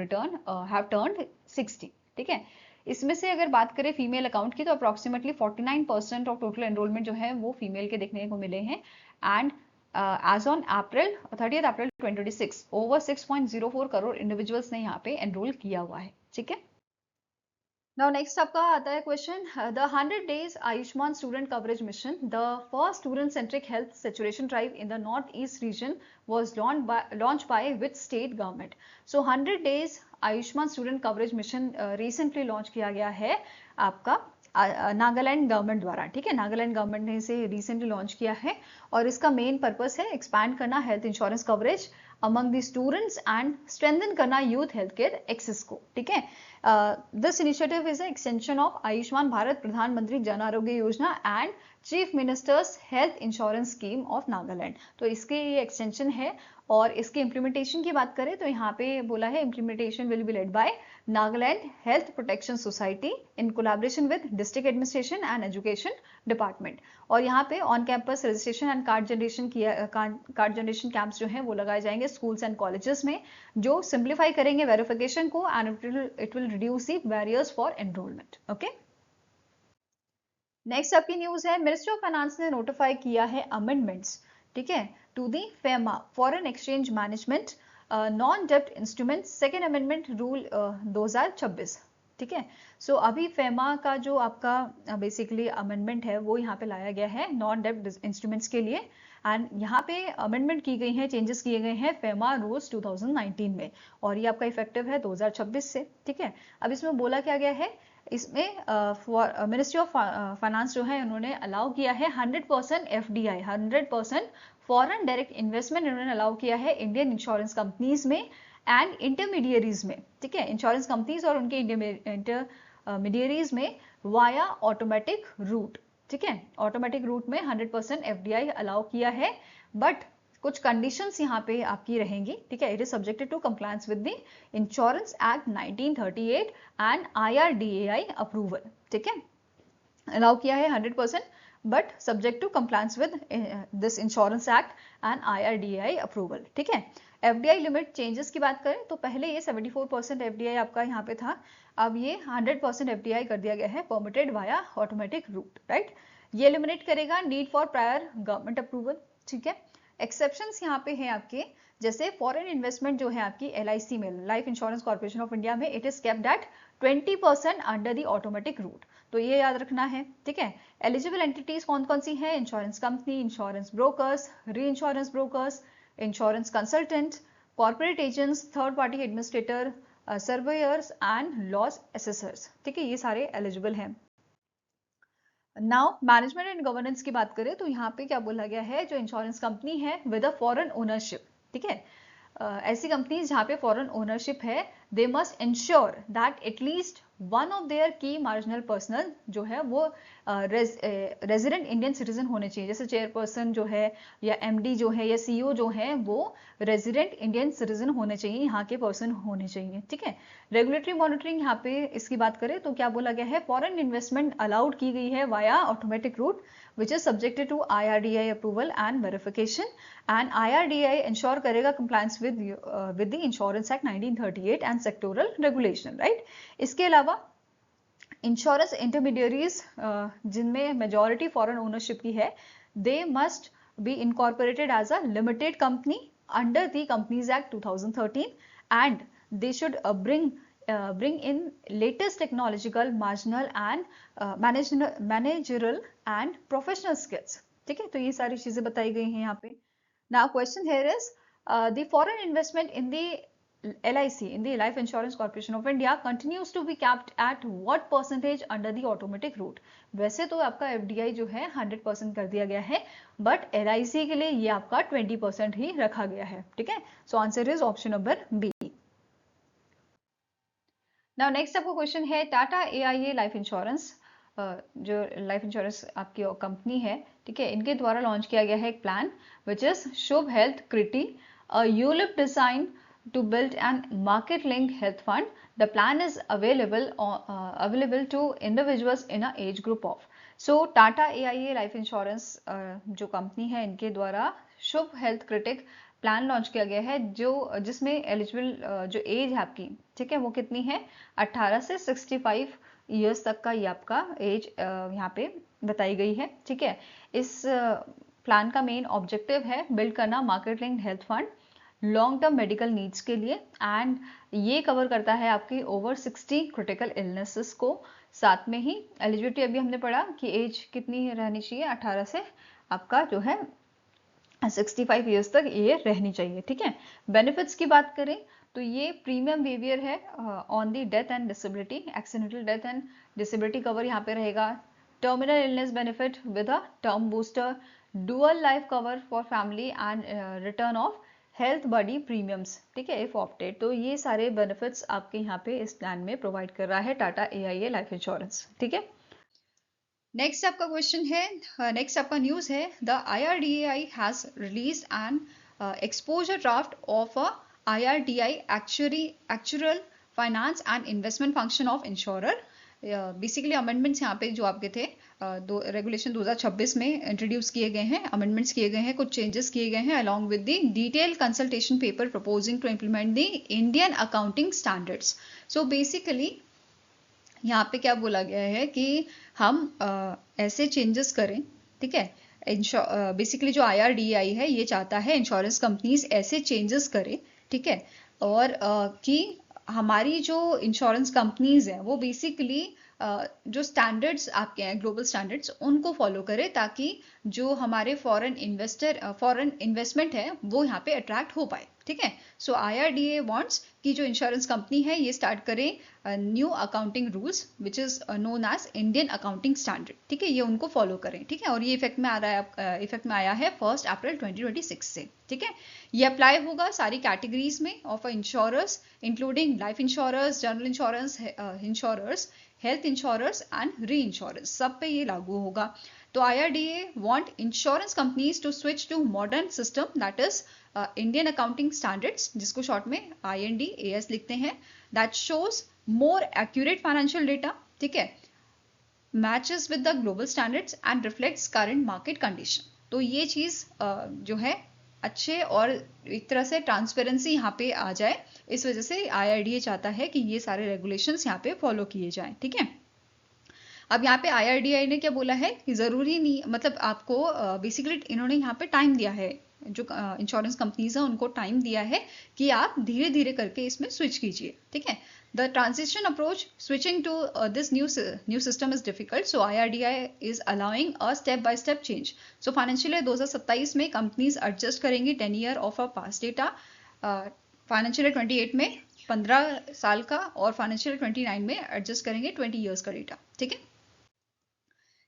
[SPEAKER 1] turned 60, ठीक है। इसमें से अगर बात करें फीमेल अकाउंट की तो अप्रोक्सीमेटली 49% ऑफ टोटल एनरोलमेंट जो है वो फीमेल के देखने को मिले हैं। And as on 30th April 2026 over 6.04 crore individuals ने यहाँ पे एनरोल किया हुआ है, ठीक है। Now next आपका आता है question, the 100 days Ayushman student coverage mission, the first student centric health saturation drive in the north east region was launched by which state government? So 100 days Ayushman student coverage mission recently launch किया गया है आपका Nagaland government द्वारा, ठीक है। Nagaland government ने इसे recently launch किया है और इसका मेन पर्पस है एक्सपैंड करना health insurance coverage among the students and strengthen करना यूथ हेल्थ केयर एक्सेस को, ठीक है। This initiative is extension of Ayushman Bharat प्रधानमंत्री Jan Arogya Yojana and chief ministers health insurance scheme of Nagaland. तो इसके ये एक्सटेंशन है और इसके इम्प्लीमेंटेशन की बात करें तो यहाँ पे बोला है implementation will be led by Nagaland health protection society in collaboration with district administration and education department. और यहाँ पे on campus registration and card generation camps जो है वो लगाए जाएंगे स्कूल्स एंड कॉलेजेस में, जो सिंप्लीफाई करेंगे वेरिफिकेशन को and it will reduce the barriers for enrolment, okay. Next आपकी न्यूज है, मिनिस्ट्री ऑफ फाइनेंस ने नोटिफाई किया है अमेंडमेंट्स, ठीक है, to the FEMA foreign exchange management non डेप्ट इंस्ट्रूमेंट सेकेंड अमेंडमेंट रूल 2026, ठीक है। सो अभी फेमा का जो आपका बेसिकली अमेंडमेंट है वो यहाँ पे लाया गया है नॉन डेप्ट इंस्ट्रूमेंट्स के लिए एंड यहाँ पे अमेंडमेंट की गई है, चेंजेस किए गए हैं फेमा रूल्स 2019 में और ये आपका इफेक्टिव है 2026 से, ठीक है। अब इसमें बोला क्या गया है, इसमें मिनिस्ट्री ऑफ फाइनेंस जो है उन्होंने अलाउ किया है 100% FDI 100% फॉरेन डायरेक्ट इन्वेस्टमेंट इन्होंने अलाउ किया है इंडियन इंश्योरेंस कंपनीज में एंड इंटरमीडियरीज में, ठीक है, इंश्योरेंस कंपनीज और उनके इंटरमीडियरीज में वाया ऑटोमेटिक रूट, ठीक है। ऑटोमेटिक रूट में 100% FDI अलाउ किया है बट कुछ कंडीशंस यहाँ पे आपकी रहेंगी, ठीक है। It is subjected to compliance with the insurance act 1938 and IRDAI approval, ठीक है। अलाउ किया है 100%, but subject to compliance with this insurance act and IRDAI approval. ठीक है। FDI लिमिट चेंजेस की बात करें तो पहले ये 74% FDI आपका यहाँ पे था, अब ये 100% FDI कर दिया गया है, permitted via automatic root, right. ये एलिमिनेट करेगा need for prior government approval. ठीक है। एक्सेप्शंस यहाँ पे हैं आपके, जैसे फॉरेन इन्वेस्टमेंट जो है आपकी LIC में, life insurance corporation of India में, it is kept at 20% under the automatic route, तो ये याद रखना है। ठीक है। एलिजिबल एंटिटीज कौन कौन सी हैं? इंश्योरेंस कंपनी, इंश्योरेंस ब्रोकर्स, री insurance brokers, insurance consultant, corporate agents, third party administrator, surveyor's and loss assessors. ठीक है, ये सारे एलिजिबल हैं। नाउ मैनेजमेंट एंड गवर्नेंस की बात करें तो यहाँ पे क्या बोला गया है, जो इंश्योरेंस कंपनी है विद अ फॉरेन ओनरशिप, ठीक है, ऐसी कंपनीज जहाँ पे फॉरेन ओनरशिप है, they must ensure that at least one of their की मार्जिनल पर्सनल जो है वो रेजिडेंट इंडियन सिटीजन होने चाहिए। जैसे चेयरपर्सन जो है या MD जो है या CEO जो है वो रेजिडेंट इंडियन सिटीजन होने चाहिए, यहाँ के पर्सन होने चाहिए। ठीक है। रेगुलेटरी मॉनिटरिंग यहाँ पे इसकी बात करें तो क्या बोला गया है, फॉरेन इन्वेस्टमेंट अलाउड की गई है via automatic route which is subjected to IRDAI approval and verification, and IRDAI insure करेगा compliance with the insurance act 1938 and sectoral regulation, right. इसके अलावा इंश्योरेंस इंटरमीडियरीज जिनमें मेजॉरिटी फॉरेन ओनरशिप की है, they must be incorporated as a limited company under the companies act 2013 and they should bring in latest technological, marginal and managerial and professional skills। ठीक है, तो ये सारी चीजें बताई गई हैं यहाँ पे। Now question here is the foreign investment in the LIC, in the Life Insurance Corporation of India, continues to be capped at what percentage under the automatic route? वैसे तो आपका FDI जो है 100% कर दिया गया है, बट LIC के लिए ये आपका 20% ही रखा गया है। ठीक है, सो answer is option number B। Now next आपका क्वेश्चन है, टाटा AIA लाइफ इंश्योरेंस, जो लाइफ इंश्योरेंस आपकी कंपनी है, ठीक है, इनके द्वारा लॉन्च किया गया है एक plan which is Shubh health क्रिटी, a ULIP design to build an market linked health fund. The plan is available to individuals in a age group of, so Tata AIA life insurance जो company है इनके द्वारा शुभ health critic plan launch किया गया है, जो जिसमें eligible जो एज है आपकी, ठीक है, वो कितनी है, 18 से 65 ईयर्स तक का ये आपका एज यहाँ पे बताई गई है। ठीक है। इस प्लान का मेन ऑब्जेक्टिव है बिल्ड करना market linked health fund long term medical needs के लिए, एंड ये कवर करता है आपकी ओवर 60 क्रिटिकल इलनेसेस को। साथ में ही एलिजिबिलिटी अभी हमने पढ़ा कि एज कितनी रहनी चाहिए, 18 से आपका जो है 65 ईयर्स तक ये रहनी चाहिए। ठीक है। बेनिफिट्स की बात करें तो ये प्रीमियम वेवियर है on the death and disability, accidental death and disability cover यहाँ पे रहेगा, terminal illness benefit with a term booster, dual life cover for family and return of health body premiums. ठीक है, इफ ऑप्टेड। तो ये सारे benefits आपके यहाँ पे इस प्लान में प्रोवाइड कर रहा है टाटा AIA लाइफ इंश्योरेंस। ठीक है। नेक्स्ट आपका क्वेश्चन है, नेक्स्ट आपका न्यूज है, the IRDAI has released N exposure draft of a IRDAI actual finance and investment function of insurer. Basically amendments यहाँ पे जो आपके थे रेगुलेशन 2026 में इंट्रोड्यूस किए गए हैं, अमेंडमेंट्स किए गए हैं, कुछ चेंजेस किए गए हैं along with the detail consultation paper proposing to implement the Indian accounting standards. So basically यहाँ पे क्या बोला गया है कि हम ऐसे चेंजेस करें, ठीक है, बेसिकली जो IRDAI है ये चाहता है इंश्योरेंस कंपनीज ऐसे चेंजेस करें, ठीक है, और कि हमारी जो इंश्योरेंस कंपनीज हैं वो बेसिकली जो स्टैंडर्ड्स आपके हैं ग्लोबल स्टैंडर्ड्स उनको फॉलो करे, ताकि जो हमारे फॉरेन इन्वेस्टमेंट है वो यहाँ पे अट्रैक्ट हो पाए। ठीक है। सो IRDAI वांट्स कि जो इंश्योरेंस कंपनी है ये स्टार्ट करे new accounting rules which is known as Indian accounting standard. ठीक है, ये उनको फॉलो करें। ठीक है, और ये इफेक्ट में आया है 1 अप्रैल 2026 से। ठीक है, ये अप्लाई होगा सारी कैटेगरीज में of insurers including life insurers, general insurers, health insurers and reinsurers, सब पे ये लागू होगा। तो IRDAI want insurance companies to switch to modern system that is Indian accounting standards, जिसको शॉर्ट में IND-AS लिखते हैं, that shows more accurate financial data. ठीक है, matches with the global standards and reflects current market condition. तो ये चीज़ जो है अच्छे और एक तरह से ट्रांसपेरेंसी यहाँ पे आ जाए, इस वजह से IRDA चाहता है कि ये सारे रेगुलेशंस यहाँ पे फॉलो किए जाएं। ठीक है, अब यहाँ पे IRDA ने क्या बोला है कि ज़रूरी नहीं, मतलब आपको बेसिकली इन्होंने यहाँ पे टाइम दिया है, जो इंश्योरेंस कंपनीज हैं उनको टाइम दिया है कि आप धीरे धीरे करके इसमें स्विच कीजिए। ठीक है, the transition approach switching to this new system is difficult, so IRDA is allowing a step by step change. So financial year 2027 में कंपनीज एडजस्ट करेंगी 10 year of a past data, financial year 28 में 15 साल का, और financial year 29 में adjust करेंगे 20 years का data. ठीक है,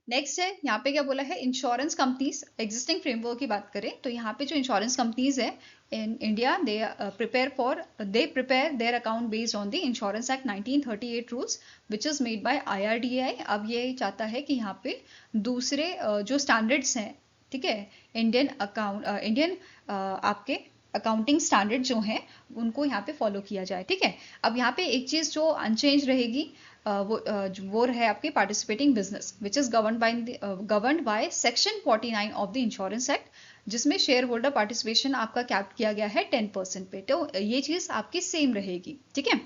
[SPEAKER 1] नेक्स्ट है यहाँ पे क्या बोला है, इंश्योरेंस कंपनीज एग्जिस्टिंग फ्रेमवर्क की बात करें तो यहाँ पे जो इंश्योरेंस कंपनीज है in India, they prepare their account based on the insurance act 1938 rules which is made by IRDA। अब ये चाहता है कि यहाँ पे दूसरे जो स्टैंडर्ड्स हैं, ठीक है, इंडियन आपके अकाउंटिंग स्टैंडर्ड जो हैं उनको यहाँ पे फॉलो किया जाए। ठीक है, अब यहाँ पे एक चीज जो अनचेंज रहेगी वो है आपके participating business which is governed by section 49 of the insurance act, जिसमें शेयर होल्डर पार्टिसिपेशन आपका कैप किया गया है 10% पे। तो ये चीज आपकी सेम रहेगी। ठीक है,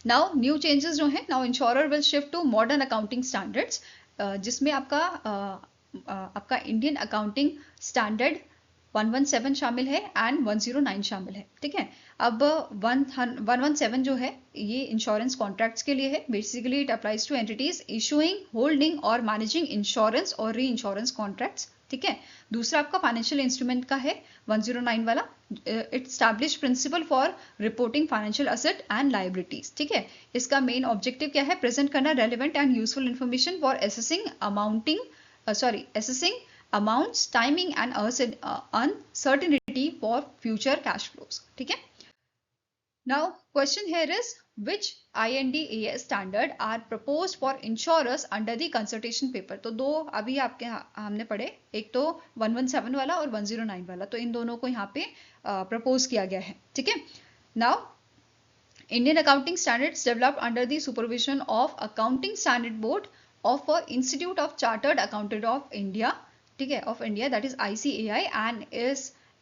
[SPEAKER 1] नाउ न्यू चेंजेस जो है, now insurer will shift to modern accounting standards, जिसमें आपका इंडियन अकाउंटिंग स्टैंडर्ड 117 शामिल है एंड 109 शामिल है। ठीक है, अब 117 जो है ये इंश्योरेंस कॉन्ट्रैक्ट्स के लिए है। Basically it applies two entities issuing, holding और मैनेजिंग इंश्योरेंस और री इंश्योरेंस कॉन्ट्रैक्ट्स। ठीक है, दूसरा आपका फाइनेंशियल इंस्ट्रूमेंट का है 109 वाला, it establish principle for reporting financial asset and liabilities. ठीक है, इसका मेन ऑब्जेक्टिव क्या है, प्रेजेंट करना relevant and useful information for assessing amounts, timing and uncertainty for future cash flows. ठीक है, now question here is which IND-AS standard are proposed for insurers under the consultation paper। तो दो अभी आपके हमने पढ़े, एक तो 117 वाला और 109 वाला, तो इन दोनों को यहाँ पे प्रपोज किया गया है। ठीक है, now Indian accounting standards developed under the supervision of Accounting Standard Board of Institute of Chartered Accountant of India, ठीक है, of India, that is ICAI,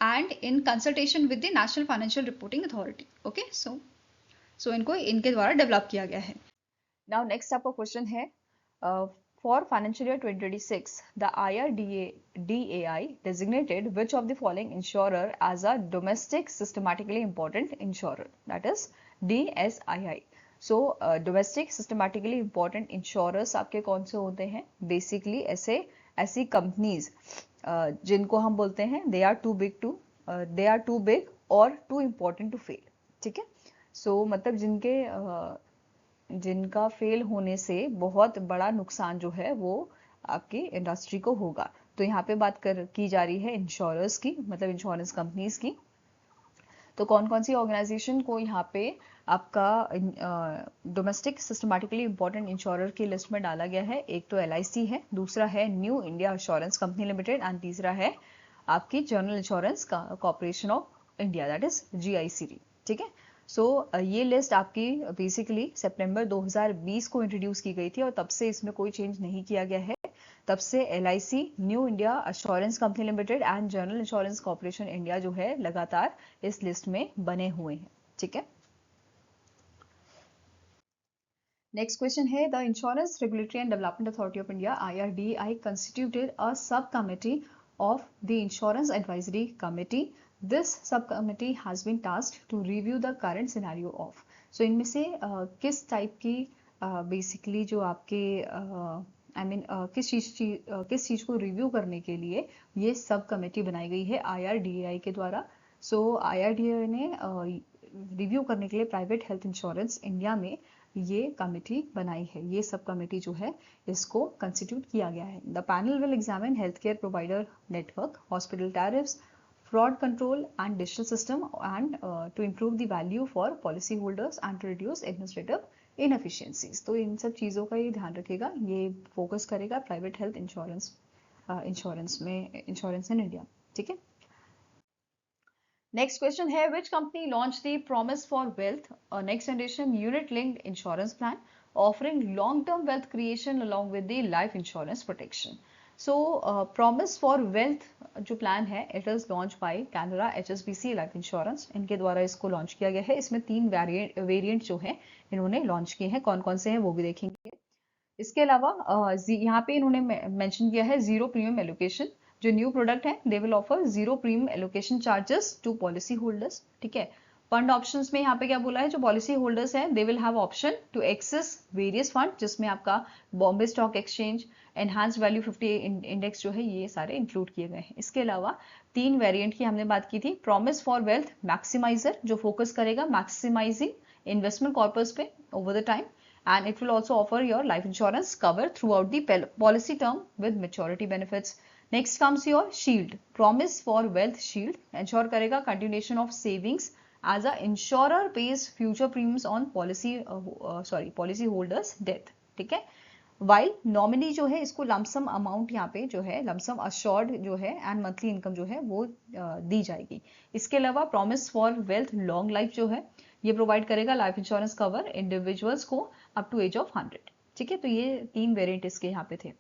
[SPEAKER 1] and in consultation with the National Financial Reporting Authority. Okay, so इनको इनके द्वारा develop किया गया है। Now next आपका question है, for financial year 2026, the IRDAI designated which of the following insurer as a domestic systematically important insurer, that is DSII। So domestic systematically important insurers आपके कौन से होते हैं, बेसिकली ऐसी कंपनीज जिनको हम बोलते हैं दे आर टू बिग और टू इम्पोर्टेंट टू फेल। ठीक है, सो मतलब जिनका फेल होने से बहुत बड़ा नुकसान जो है वो आपकी इंडस्ट्री को होगा। तो यहाँ पे बात की जा रही है इंश्योरर्स की, मतलब इंश्योरेंस कंपनीज की। तो कौन कौन सी ऑर्गेनाइजेशन को यहाँ पे आपका डोमेस्टिक सिस्टमैटिकली इंपॉर्टेंट इंश्योरर की लिस्ट में डाला गया है, एक तो LIC है, दूसरा है new India Assurance company limited and तीसरा है आपकी general insurance corporation of India, that is GICD। ठीक है, सो ये लिस्ट आपकी बेसिकली सितंबर 2020 को इंट्रोड्यूस की गई थी और तब से इसमें कोई चेंज नहीं किया गया है। तब से LIC, new India Assurance company limited and general insurance corporation India जो है लगातार इस लिस्ट में बने हुए हैं। ठीक है, नेक्स्ट क्वेश्चन है, the insurance regulatory and development authority of India IRDAI constituted a subcommittee of the Insurance Advisory Committee. This subcommittee has been tasked to review the current scenario of। So इनमें से किस type की basically जो आपके किस चीज को review करने के लिए ये सब कमेटी बनाई गई है IRDAI के द्वारा। सो IRDAI ने रिव्यू करने के लिए प्राइवेट हेल्थ इंश्योरेंस इंडिया में ये कमेटी बनाई है, ये सब कमेटी जो है इसको कंस्टिट्यूट किया गया है। The panel will examine health care provider network, hospital tariffs, fraud control and digital system, and to improve the value for policy holders and to reduce administrative inefficiencies। तो इन सब चीज़ों का ये ध्यान रखेगा, ये फोकस करेगा private health insurance in India. ठीक है, नेक्स्ट क्वेश्चन है which company launch the promise for wealth next generation unit linked insurance plan offering long term wealth creation along with the life insurance protection. So promise for wealth जो plan है it is launch bye Canara HSBC life insurance. इनके द्वारा इसको launch किया गया है. इसमें 3 variant जो है इन्होंने लॉन्च किए हैं. कौन कौन से हैं वो भी देखेंगे. इसके अलावा यहाँ पे इन्होंने मेंशन किया है जीरो प्रीमियम एलोकेशन. जो न्यू प्रोडक्ट है they will offer zero premium allocation charges to policy holders. ठीक है. फंड ऑप्शंस में यहाँ पे क्या बोला है, जो पॉलिसी होल्डर्स हैं they will have option to access various fund, जिसमें आपका Bombay stock exchange, enhanced value 50 index जो है ये सारे इंक्लूड किए गए हैं. इसके अलावा 3 वेरिएंट की हमने बात की थी. प्रॉमिस फॉर वेल्थ मैक्सिमाइजर जो फोकस करेगा मैक्सिमाइजिंग इन्वेस्टमेंट कॉर्पस पे over the time, and it will also offer your life insurance cover throughout the policy term with maturity benefits. Next comes your shield, promise for wealth shield, ensure करेगा continuation of savings as a insurer pays future premiums on policy holders death. ठीक है. While nominee जो है इसको lump sum amount यहाँ पे जो है लमसम अश्योर्ड जो है एंड मंथली इनकम जो है वो दी जाएगी. इसके अलावा promise for wealth long life जो है ये प्रोवाइड करेगा लाइफ इंश्योरेंस कवर इंडिविजुअल्स को अप टू एज ऑफ 100. ठीक है. तो ये 3 वेरिएंट इसके यहाँ पे थे.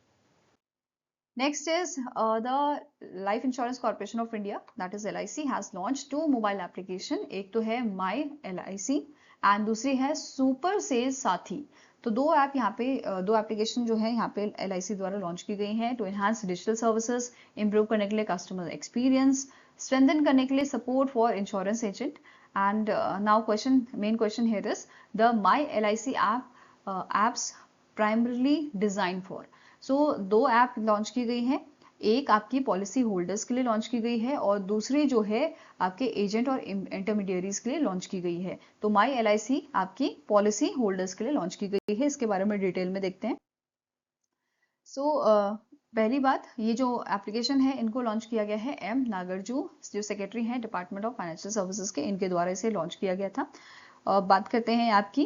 [SPEAKER 1] Next is the life insurance corporation of India that is LIC has launch 2 mobile application. एक तो है माई LIC एंड दूसरी है सुपर सेल्स साथी. तो दो एप्लीकेशन जो है यहाँ पे LIC द्वारा लॉन्च की गई हैं to enhance digital services, improve करने के लिए कस्टमर एक्सपीरियंस, स्ट्रेंथन करने के लिए support for insurance agent. And now main question here is the My LIC apps primarily designed for. So 2 app launch की गई हैं. एक आपकी पॉलिसी होल्डर्स के लिए लॉन्च की गई है और दूसरी जो है आपके एजेंट और इंटरमीडियरीज के लिए लॉन्च की गई है. तो माई LIC आपकी पॉलिसी होल्डर्स के लिए लॉन्च की गई है. इसके बारे में डिटेल में देखते हैं. पहली बात, ये जो एप्लीकेशन है इनको लॉन्च किया गया है M नागार्जु जो सेक्रेटरी हैं डिपार्टमेंट ऑफ फाइनेंशियल सर्विसेज के, इनके द्वारा इसे लॉन्च किया गया था. बात करते हैं ऐप की.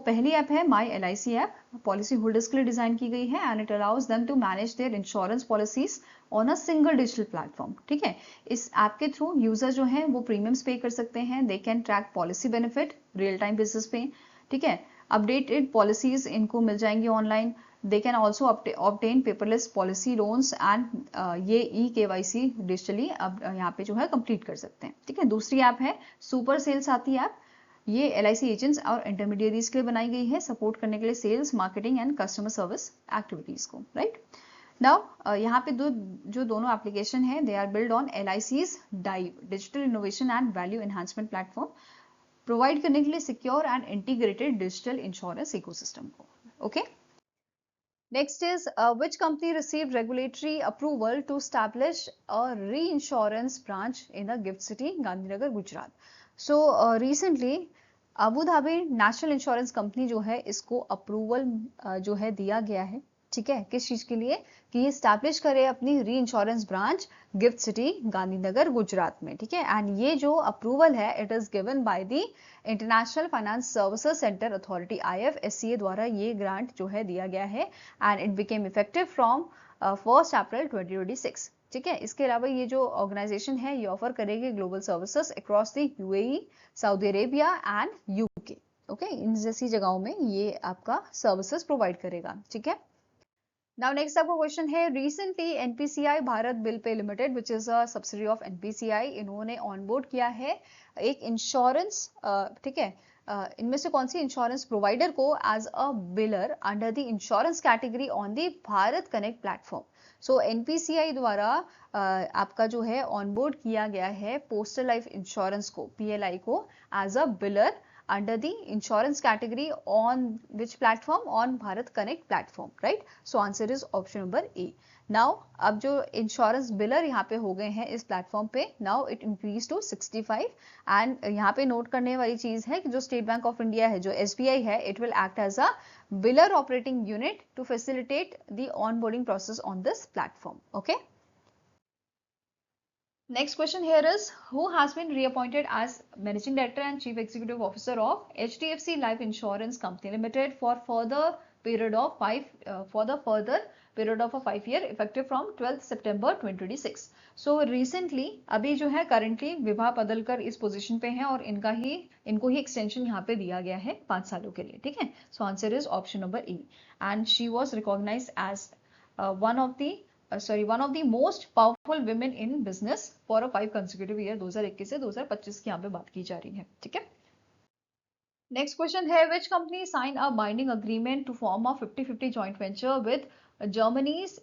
[SPEAKER 1] पहली ऐप है my LIC app, policy holders के लिए डिजाइन की गई है and it allows them to manage their insurance policies on a single digital platform. ठीक है. इस ऐप के थ्रू यूजर जो है वो प्रीमियम्स पे कर सकते हैं. They can track policy benefit real time basis पे. ठीक है. अपडेटेड पॉलिसीज इनको मिल जाएंगी online. They can also obtain paperless policy loans and ये eKYC डिजिटली अब यहाँ पे जो है कंप्लीट कर सकते हैं. ठीक है. दूसरी ऐप है सुपर सेल्स साथी ऐप. ये LIC एजेंट्स और इंटरमीडियरीज के लिए बनाई गई है सपोर्ट करने के लिए sales, marketing and customer service activities को. राइट. नाउ यहाँ पे दोनों एप्लीकेशन है they are build on LIC's dive digital innovation and value enhancement platform, provide करने के लिए secure and integrated digital insurance ecosystem को. Okay. Next is which company received regulatory approval to establish a reinsurance branch in the GIFT City, Gandhinagar, Gujarat. So recently Abu Dhabi national insurance company जो है इसको approval जो है दिया गया है. ठीक है. किस चीज के लिए कि ये स्टैब्लिश करे अपनी री insurance branch gift city Gandhinagar Gujarat में. ठीक है. एंड ये जो अप्रूवल है it is given by the international finance services centre authority IFSCA द्वारा ये ग्रांट जो है दिया गया है and it became effective from 1 अप्रैल 2026. ठीक है. इसके अलावा ये जो ऑर्गेनाइजेशन है ये ऑफर करेगी global services across the UAE, Saudi Arabia and UK. Okay. इन जैसी जगहों में ये आपका सर्विसेज प्रोवाइड करेगा. ठीक है. Now next आपका क्वेश्चन है recently NPCI Bharat bill pay limited which is a subsidiary of NPCI इन्होंने ऑनबोर्ड किया है एक इंश्योरेंस. ठीक है. इनमें से कौन सी इंश्योरेंस प्रोवाइडर को as a biller under the insurance category on the Bharat connect platform. So NPCI द्वारा आपका जो है ऑनबोर्ड किया गया है पोस्टल लाइफ इंश्योरेंस को PLI को as a biller under the insurance category on which platform? On Bharat Connect platform, right? So answer is option number A. Now अब जो इंश्योरेंस बिलर यहाँ पे हो गए हैं इस प्लेटफॉर्म पे, now it increase to 65 and यहाँ पे नोट करने वाली चीज है कि जो स्टेट बैंक ऑफ इंडिया है, जो SBI है, it will act as a biller operating unit to facilitate the onboarding process on this platform. Okay. Next question here is who has been reappointed as Managing Director and Chief Executive Officer of HDFC Life Insurance Company Limited for the further period of a 5 year effective from 12th September 2026. So recently अभी जो है currently Vibha पदलकर इस position पे हैं और इनको ही extension यहाँ पे दिया गया है 5 सालों के लिए, ठीक है. So answer is option number E. And she was recognized as one of the most powerful women in business for a 5 consecutive year. 2021 से 2025 की यहाँ पे बात की जा रही है, ठीक है. नेक्स्ट क्वेश्चन है which company sign a binding agreement to form a 50-50 joint venture with Germany's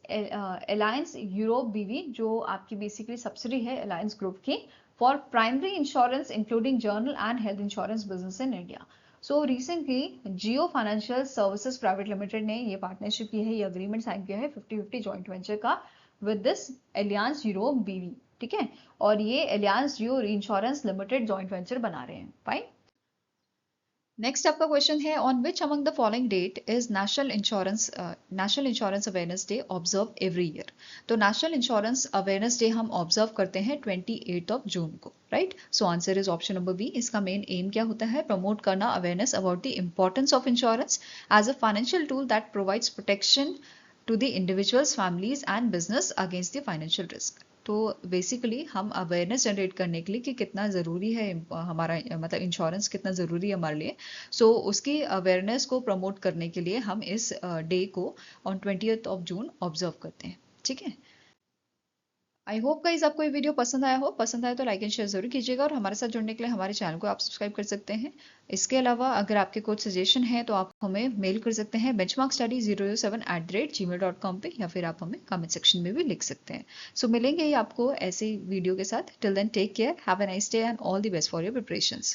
[SPEAKER 1] Allianz Europe BV, जो आपकी बेसिकली सब्सिडी है अलायंस ग्रुप की, for primary insurance including general and health insurance business in India. So recently Jio financial services private limited ने ये partnership की है, ये agreement sign किया है 50-50 जॉइंट वेंचर का with this Allianz Europe BV, ठीक है. और ये Allianz Jio insurance limited joint venture बना रहे हैं. फाइन. नेक्स्ट आपका क्वेश्चन है on which among the following date is national insurance awareness day observe every year. तो नेशनल इंश्योरेंस अवेयरनेस डे हम ऑब्जर्व करते हैं 28 जून को, right. So answer is option number B. इसका मेन एम क्या होता है? प्रमोट करना awareness about the importance of insurance as a financial tool that provides protection to the individuals, families and business against the financial risk. तो basically हम awareness generate करने के लिए कि कितना ज़रूरी है हमारा मतलब इंश्योरेंस कितना ज़रूरी है हमारे लिए, सो उसकी अवेयरनेस को प्रमोट करने के लिए हम इस डे को ऑन 20th जून ऑब्जर्व करते हैं, ठीक है. आई होप गाइस आपको ये वीडियो पसंद आया हो. पसंद आया तो लाइक एंड शेयर जरूर कीजिएगा और हमारे साथ जुड़ने के लिए हमारे चैनल को आप सब्सक्राइब कर सकते हैं. इसके अलावा अगर आपके कुछ सजेशन है तो आप हमें मेल कर सकते हैं benchmarkstudy007@gmail.com पे, या फिर आप हमें कमेंट सेक्शन में भी लिख सकते हैं. सो मिलेंगे ही आपको ऐसे वीडियो के साथ. Till then take care, have a nice day and all the best for your preparations.